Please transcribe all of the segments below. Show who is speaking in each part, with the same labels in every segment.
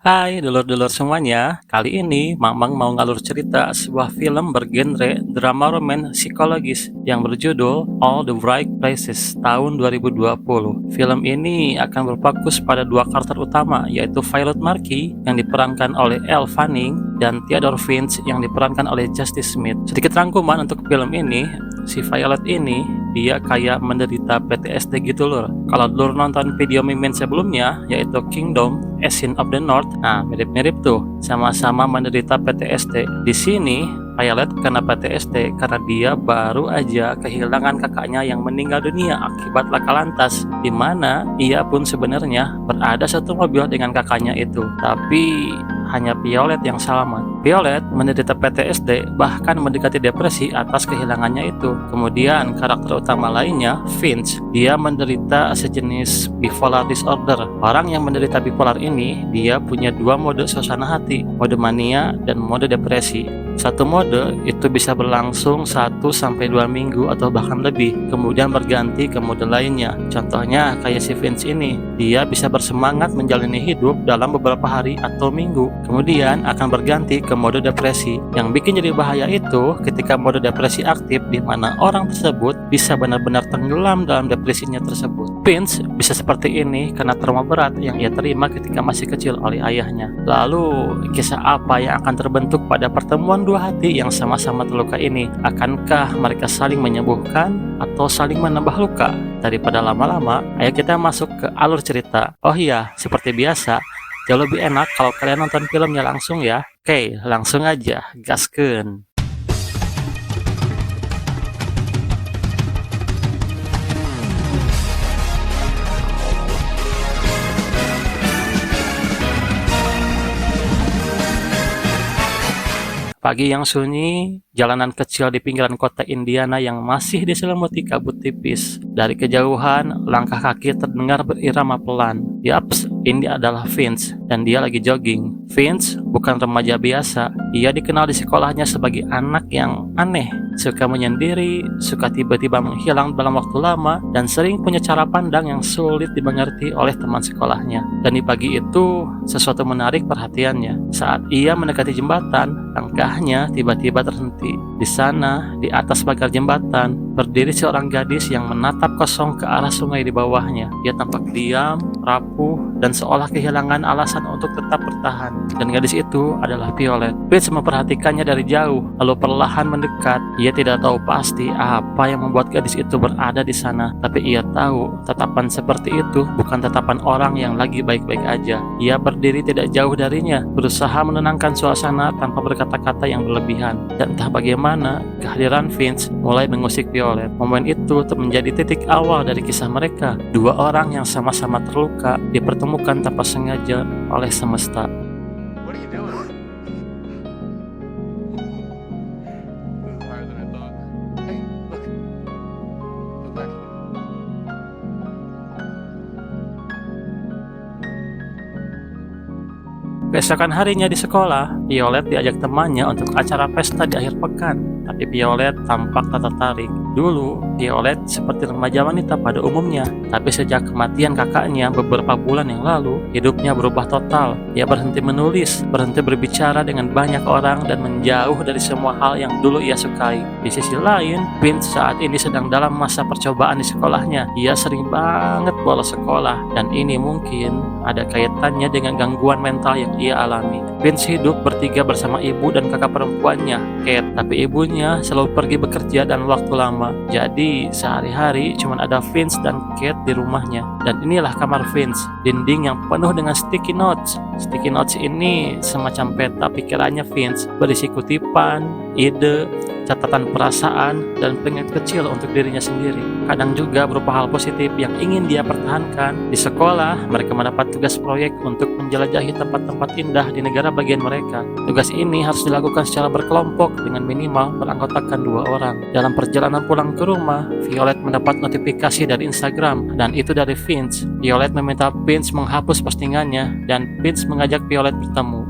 Speaker 1: Hai dulur-dulur semuanya, kali ini Mamang mau ngalur cerita sebuah film bergenre drama roman psikologis yang berjudul All the Right Places tahun 2020. Film ini akan berfokus pada dua karakter utama, yaitu Violet Markey yang diperankan oleh Elle Fanning dan Theodore Finch yang diperankan oleh Justice Smith. Sedikit rangkuman untuk film ini, si Violet ini dia kayak menderita PTSD gitu lur. Kalau lur nonton video Mimin sebelumnya yaitu Kingdom, Ascent of the North, nah mirip-mirip tuh, sama-sama menderita PTSD. Di sini Violet kena PTSD karena dia baru aja kehilangan kakaknya yang meninggal dunia akibat laka lantas, di mana ia pun sebenarnya berada satu mobil dengan kakaknya itu, tapi hanya Violet yang selamat. Violet menderita PTSD bahkan mendekati depresi atas kehilangannya itu. Kemudian karakter utama lainnya, Finch, dia menderita sejenis bipolar disorder. Orang yang menderita bipolar ini, dia punya dua mode suasana hati, mode mania dan mode depresi. Satu mode itu bisa berlangsung 1 sampai 2 minggu atau bahkan lebih, kemudian berganti ke mode lainnya. Contohnya kayak si Vince ini, dia bisa bersemangat menjalani hidup dalam beberapa hari atau minggu, kemudian akan berganti ke mode depresi. Yang bikin jadi bahaya itu ketika mode depresi aktif, di mana orang tersebut bisa benar-benar tenggelam dalam depresinya tersebut. Vince bisa seperti ini karena trauma berat yang ia terima ketika masih kecil oleh ayahnya. Lalu, kisah apa yang akan terbentuk pada pertemuan dua hati yang sama-sama terluka ini? Akankah mereka saling menyembuhkan atau saling menambah luka? Daripada lama-lama, ayo kita masuk ke alur cerita. Oh iya, seperti biasa, jauh lebih enak kalau kalian nonton filmnya langsung ya. Oke, langsung aja, gaskeun. Pagi yang sunyi, jalanan kecil di pinggiran kota Indiana yang masih diselimuti kabut tipis. Dari kejauhan, langkah kaki terdengar berirama pelan. Yaps, ini adalah Vince, dan dia lagi jogging. Vince bukan remaja biasa. Ia dikenal di sekolahnya sebagai anak yang aneh, suka menyendiri, suka tiba-tiba menghilang dalam waktu lama, dan sering punya cara pandang yang sulit dimengerti oleh teman sekolahnya. Dan di pagi itu, sesuatu menarik perhatiannya. Saat ia mendekati jembatan, langkahnya tiba-tiba terhenti. Di sana, di atas pagar jembatan, berdiri seorang gadis yang menatap kosong ke arah sungai di bawahnya. Dia tampak diam, rapuh, dan seolah kehilangan alasan untuk tetap bertahan. Dan gadis itu adalah Violet. Vince memperhatikannya dari jauh, lalu perlahan mendekat. Ia tidak tahu pasti apa yang membuat gadis itu berada di sana, tapi ia tahu tatapan seperti itu bukan tatapan orang yang lagi baik-baik aja. Ia berdiri tidak jauh darinya, berusaha menenangkan suasana tanpa berkata-kata yang berlebihan. Dan entah bagaimana, kehadiran Vince mulai mengusik Violet. Momen itu menjadi titik awal dari kisah mereka. Dua orang yang sama-sama terluka dipertemukan tanpa sengaja oleh semesta.
Speaker 2: What are you doing? This is harder than I thought. Hey, look. Look back.
Speaker 1: Keesokan harinya di sekolah, Violet diajak temannya untuk acara pesta di akhir pekan, tapi Violet tampak tak tertarik. Dulu, Violet seperti remaja wanita pada umumnya, tapi sejak kematian kakaknya beberapa bulan yang lalu, hidupnya berubah total. Ia berhenti menulis, berhenti berbicara dengan banyak orang, dan menjauh dari semua hal yang dulu ia sukai. Di sisi lain, Vince saat ini sedang dalam masa percobaan di sekolahnya. Ia sering banget bolos sekolah, dan ini mungkin ada kaitannya dengan gangguan mental yang ia alami. Vince hidup bertiga bersama ibu dan kakak perempuannya, Kate, tapi ibunya selalu pergi bekerja dan waktu lama. Jadi sehari-hari cuma ada Vince dan Kate di rumahnya. Dan inilah kamar Vince, dinding yang penuh dengan sticky notes. Sticky notes ini semacam peta pikirannya Vince, berisi kutipan, ide, catatan perasaan, dan pengen kecil untuk dirinya sendiri. Kadang juga berupa hal positif yang ingin dia pertahankan. Di sekolah, mereka mendapat tugas proyek untuk menjelajahi tempat-tempat indah di negara bagian mereka. Tugas ini harus dilakukan secara berkelompok dengan minimal beranggotakan 2 orang. Dalam perjalanan pulang ke rumah, Violet mendapat notifikasi dari Instagram, dan itu dari Vince. Violet meminta Vince menghapus postingannya, dan Vince mengajak Violet bertemu.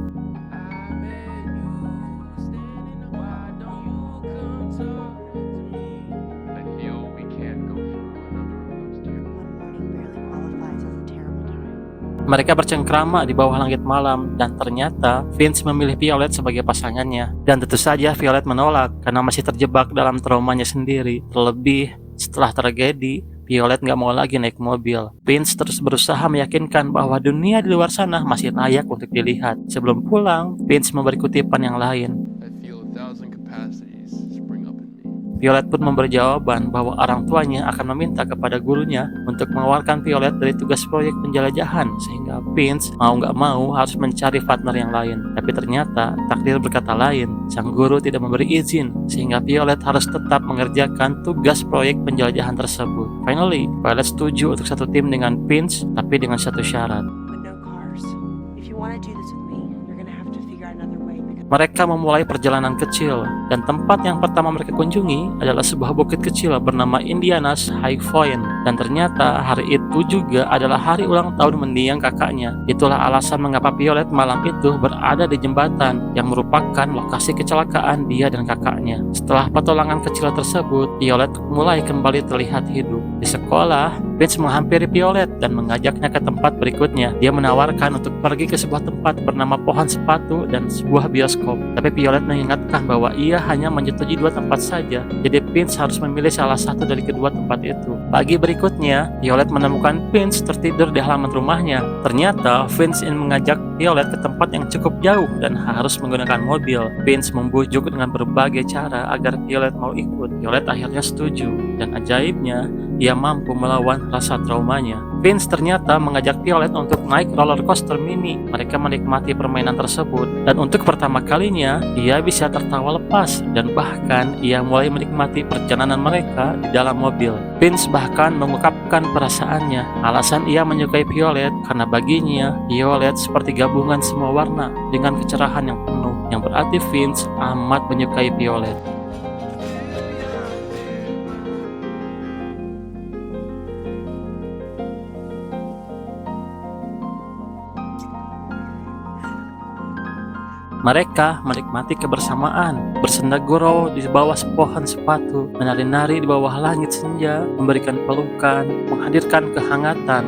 Speaker 2: I feel we can't go through another of those tears.
Speaker 3: One morning barely qualifies as a terrible time.
Speaker 1: Mereka bercengkrama di bawah langit malam, dan ternyata Vince memilih Violet sebagai pasangannya. Dan tentu saja Violet menolak karena masih terjebak dalam traumanya sendiri. Terlebih setelah tragedi, Violet nggak mau lagi naik mobil. Vince terus berusaha meyakinkan bahwa dunia di luar sana masih layak untuk dilihat. Sebelum pulang, Vince memberi kutipan yang lain.
Speaker 2: I feel 1,000 capacities spring up in me.
Speaker 1: Violet pun memberi jawaban bahwa orang tuanya akan meminta kepada gurunya untuk mengeluarkan Violet dari tugas proyek penjelajahan, sehingga Vince mau nggak mau harus mencari partner yang lain. Tapi ternyata takdir berkata lain. Sang guru tidak memberi izin, sehingga Violet harus tetap mengerjakan tugas proyek penjelajahan tersebut. Finally, Violet setuju untuk satu tim dengan Vince, tapi dengan satu syarat.
Speaker 3: But no cars. If you want to do this with me, you're gonna have to figure out another way because
Speaker 1: Mereka memulai perjalanan kecil, dan tempat yang pertama mereka kunjungi adalah sebuah bukit kecil bernama Indiana's High Point. Dan ternyata hari itu juga adalah hari ulang tahun mendiang kakaknya. Itulah alasan mengapa Violet malam itu berada di jembatan yang merupakan lokasi kecelakaan dia dan kakaknya. Setelah petualangan kecil tersebut, Violet mulai kembali terlihat hidup. Di sekolah, Vince menghampiri Violet dan mengajaknya ke tempat berikutnya. Dia menawarkan untuk pergi ke sebuah tempat bernama Pohon Sepatu dan sebuah bioskop. Tapi Violet mengingatkan bahwa ia hanya menyetujui 2 tempat saja, jadi Vince harus memilih salah satu dari kedua tempat itu. Pagi berikutnya, Violet menemukan Vince tertidur di halaman rumahnya. Ternyata Vince ingin mengajak Violet ke tempat yang cukup jauh dan harus menggunakan mobil. Vince membujuk dengan berbagai cara agar Violet mau ikut. Violet akhirnya setuju, dan ajaibnya, ia mampu melawan rasa traumanya. Vince ternyata mengajak Violet untuk naik roller coaster mini. Mereka menikmati permainan tersebut, dan untuk pertama kalinya, ia bisa tertawa lepas, dan bahkan ia mulai menikmati perjalanan mereka di dalam mobil. Vince bahkan mengungkapkan perasaannya. Alasan ia menyukai Violet karena baginya, Violet seperti gabungan semua warna dengan kecerahan yang penuh, yang berarti Vince amat menyukai Violet. Mereka menikmati kebersamaan, bersenda gurau di bawah pohon sepatu, menari-nari di bawah langit senja, memberikan pelukan, menghadirkan kehangatan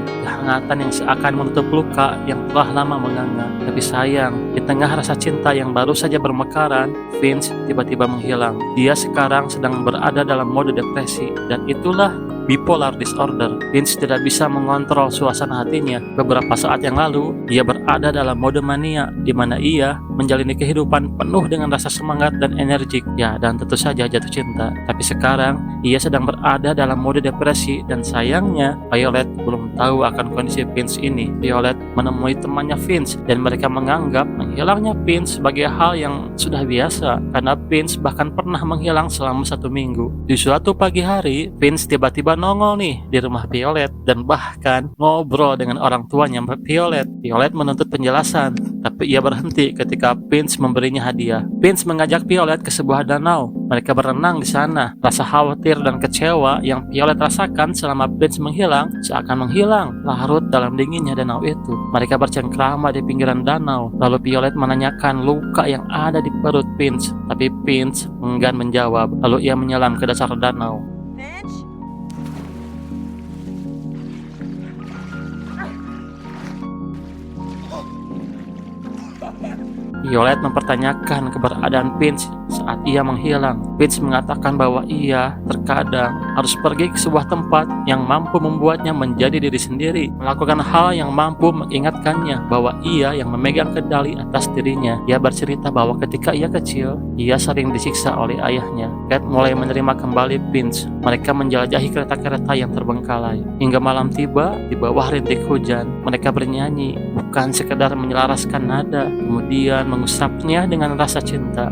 Speaker 1: yang seakan menutup luka yang telah lama menganga. Tapi sayang, di tengah rasa cinta yang baru saja bermekaran, Vince tiba-tiba menghilang. Dia sekarang sedang berada dalam mode depresi, dan itulah bipolar disorder. Vince tidak bisa mengontrol suasana hatinya. Beberapa saat yang lalu, ia berada dalam mode mania, di mana ia menjalani kehidupan penuh dengan rasa semangat dan energik, ya, dan tentu saja jatuh cinta. Tapi sekarang, ia sedang berada dalam mode depresi, dan sayangnya, Violet belum tahu akan kondisi Vince ini. Violet menemui temannya Vince, dan mereka menganggap menghilangnya Vince sebagai hal yang sudah biasa, karena Vince bahkan pernah menghilang selama 1 minggu. Di suatu pagi hari, Vince tiba-tiba nongol nih di rumah Violet, dan bahkan ngobrol dengan orang tuanya Violet. Violet menuntut penjelasan, tapi ia berhenti ketika Vince memberinya hadiah. Vince mengajak Violet ke sebuah danau. Mereka berenang di sana. Rasa khawatir dan kecewa yang Violet rasakan selama Vince menghilang seakan menghilang larut dalam dinginnya danau itu. Mereka bercengkrama di pinggiran danau. Lalu Violet menanyakan luka yang ada di perut Vince, tapi Vince enggan menjawab. Lalu ia menyelam ke dasar danau.
Speaker 3: Finch?
Speaker 1: Violet mempertanyakan keberadaan Vince saat ia menghilang. Vince mengatakan bahwa ia terkadang harus pergi ke sebuah tempat yang mampu membuatnya menjadi diri sendiri, melakukan hal yang mampu mengingatkannya bahwa ia yang memegang kendali atas dirinya. Ia bercerita bahwa ketika ia kecil, ia sering disiksa oleh ayahnya. Cat mulai menerima kembali Vince. Mereka menjelajahi kereta-kereta yang terbengkalai. Hingga malam tiba, di bawah rintik hujan, mereka bernyanyi, bukan sekedar menyelaraskan nada, kemudian mengusapnya dengan rasa cinta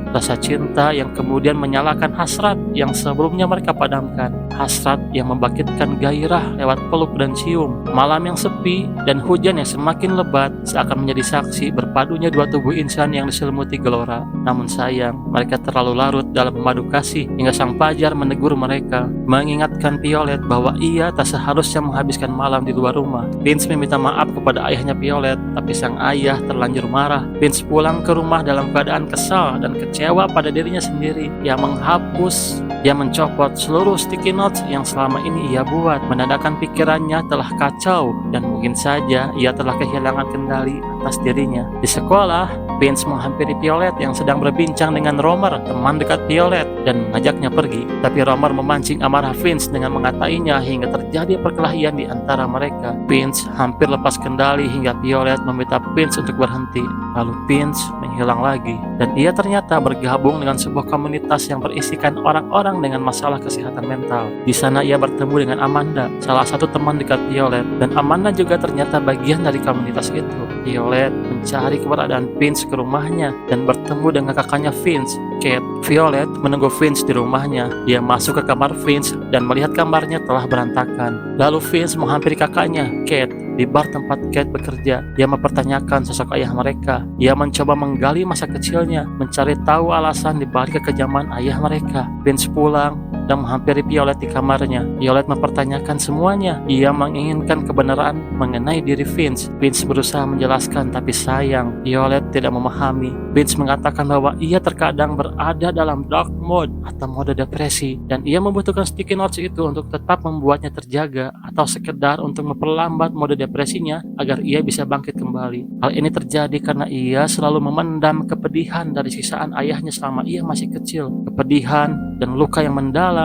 Speaker 1: yang kemudian menyalakan hasrat yang sebelumnya mereka padamkan, hasrat yang membangkitkan gairah lewat peluk dan cium. Malam yang sepi dan hujan yang semakin lebat seakan menjadi saksi berpadunya 2 tubuh insan yang diselimuti gelora. Namun sayang, mereka terlalu larut dalam memadu kasih hingga sang pajar menegur mereka, mengingatkan Violet bahwa ia tak seharusnya menghabiskan malam di luar rumah. Vince meminta maaf kepada ayahnya Violet, tapi sang ayah terlanjur marah. Vince pulang ke rumah dalam keadaan kesal dan kecewa pada dirinya sendiri. Ia mencopot seluruh sticky notes yang selama ini ia buat. Menandakan pikirannya telah kacau dan Mungkin saja ia telah kehilangan kendali atas dirinya. Di sekolah, Vince menghampiri Violet yang sedang berbincang dengan Romer, teman dekat Violet, dan mengajaknya pergi. Tapi Romer memancing amarah Vince dengan mengatainya hingga terjadi perkelahian di antara mereka. Vince hampir lepas kendali hingga Violet meminta Vince untuk berhenti. Lalu Vince menghilang lagi, dan ia ternyata bergabung dengan sebuah komunitas yang berisikan orang-orang dengan masalah kesehatan mental. Di sana ia bertemu dengan Amanda, salah satu teman dekat Violet, dan Amanda juga ternyata bagian dari komunitas itu. Violet mencari keberadaan Vince ke rumahnya dan bertemu dengan kakaknya Vince, Kate. Violet menunggu Vince di rumahnya. Dia masuk ke kamar Vince dan melihat kamarnya telah berantakan. Lalu Vince menghampiri kakaknya, Kate, di bar tempat Kate bekerja. Dia mempertanyakan sosok ayah mereka. Dia mencoba menggali masa kecilnya, mencari tahu alasan di balik kekejaman ayah mereka. Vince pulang dan menghampiri Violet di kamarnya. Violet mempertanyakan semuanya. Ia menginginkan kebenaran mengenai diri Vince. Vince berusaha menjelaskan, tapi sayang, Violet tidak memahami. Vince mengatakan bahwa ia terkadang berada dalam dark mode atau mode depresi, dan ia membutuhkan sticky notes itu untuk tetap membuatnya terjaga atau sekedar untuk memperlambat mode depresinya agar ia bisa bangkit kembali. Hal ini terjadi karena ia selalu memendam kepedihan dari sisaan ayahnya selama ia masih kecil. Kepedihan dan luka yang mendalam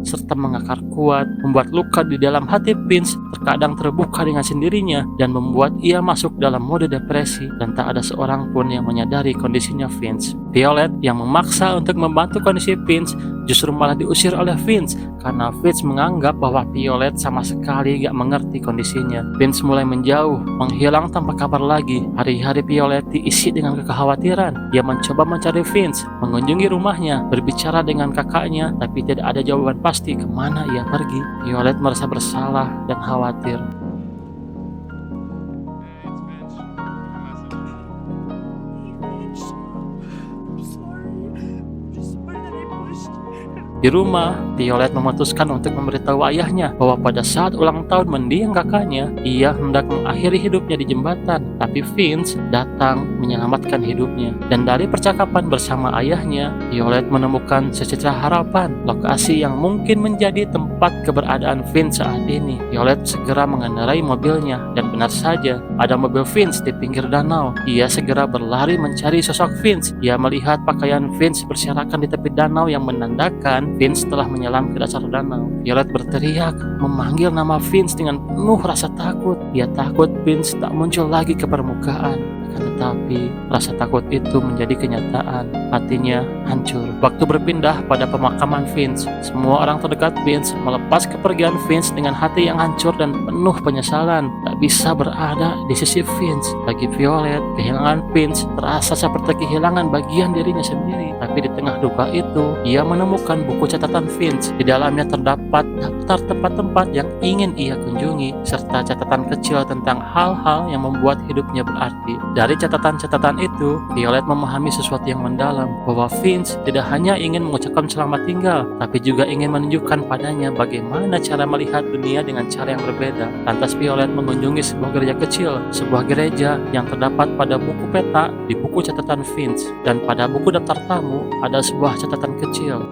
Speaker 1: serta mengakar kuat membuat luka di dalam hati Vince terkadang terbuka dengan sendirinya dan membuat ia masuk dalam mode depresi, dan tak ada seorang pun yang menyadari kondisinya Vince. Violet yang memaksa untuk membantu kondisi Vince justru malah diusir oleh Vince karena Vince menganggap bahwa Violet sama sekali gak mengerti kondisinya. Vince mulai menjauh, menghilang tanpa kabar lagi. Hari-hari Violet diisi dengan kekhawatiran. Dia mencoba mencari Vince, mengunjungi rumahnya, berbicara dengan kakaknya, tapi tidak ada jawaban pasti kemana ia pergi. Violet merasa bersalah dan khawatir. Di rumah, Violet memutuskan untuk memberitahu ayahnya bahwa pada saat ulang tahun mendiang kakaknya, ia hendak mengakhiri hidupnya di jembatan. Tapi Vince datang menyelamatkan hidupnya. Dan dari percakapan bersama ayahnya, Violet menemukan secercah harapan, lokasi yang mungkin menjadi tempat keberadaan Vince saat ini. Violet segera mengendarai mobilnya, dan benar saja, ada mobil Vince di pinggir danau. Ia segera berlari mencari sosok Vince. Ia melihat pakaian Vince berserakan di tepi danau yang menandakan Vince telah menyelam ke dasar danau. Violet berteriak, memanggil nama Vince dengan penuh rasa takut. Dia takut Vince tak muncul lagi ke permukaan. Akan tetapi, rasa takut itu menjadi kenyataan. Hatinya hancur. Waktu berpindah pada pemakaman Vince. Semua orang terdekat Vince melepas kepergian Vince dengan hati yang hancur dan penuh penyesalan. Tak bisa berada di sisi Vince. Bagi Violet, kehilangan Vince terasa seperti kehilangan bagian dirinya sendiri. Tapi di tengah duka itu, ia menemukan buku catatan Vince. Di dalamnya terdapat daftar tempat-tempat yang ingin ia kunjungi, serta catatan kecil tentang hal-hal yang membuat hidupnya berarti. Dari catatan-catatan itu, Violet memahami sesuatu yang mendalam, bahwa Vince tidak hanya ingin mengucapkan selamat tinggal, tapi juga ingin menunjukkan padanya bagaimana cara melihat dunia dengan cara yang berbeda. Lantas Violet mengunjungi sebuah gereja kecil, sebuah gereja yang terdapat pada buku peta di buku catatan Vince, dan pada buku daftar tamu ada sebuah catatan kecil.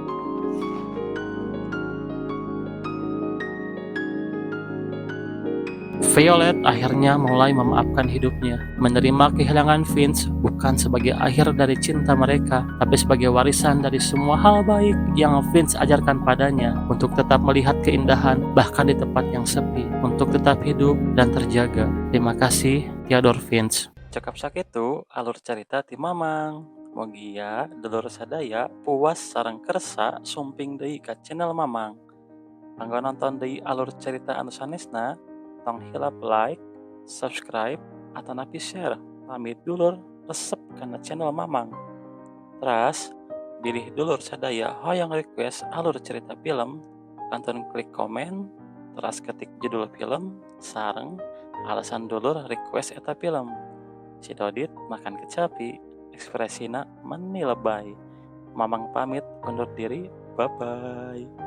Speaker 1: Violet akhirnya mulai memaafkan hidupnya, menerima kehilangan Vince bukan sebagai akhir dari cinta mereka, tapi sebagai warisan dari semua hal baik yang Vince ajarkan padanya, untuk tetap melihat keindahan bahkan di tempat yang sepi, untuk tetap hidup dan terjaga. Terima kasih, Theodore Vince. Cakap sakitu alur cerita ti Mamang. Mogia dulur sadaya puas sareng kersa sumping deui ka channel Mamang. Kanggo nonton deui alur cerita anu sanesna, tong hilap like, subscribe, atau napi share. Pamit dulur resep karena channel Mamang. Terus, pilih dulur sadaya hoyong request alur cerita film, kantun klik komen, terus ketik judul film, sareng alasan dulur request eta film. Si Dodit makan kecapi, ekspresina meni lebay. Mamang pamit undur diri, bye-bye.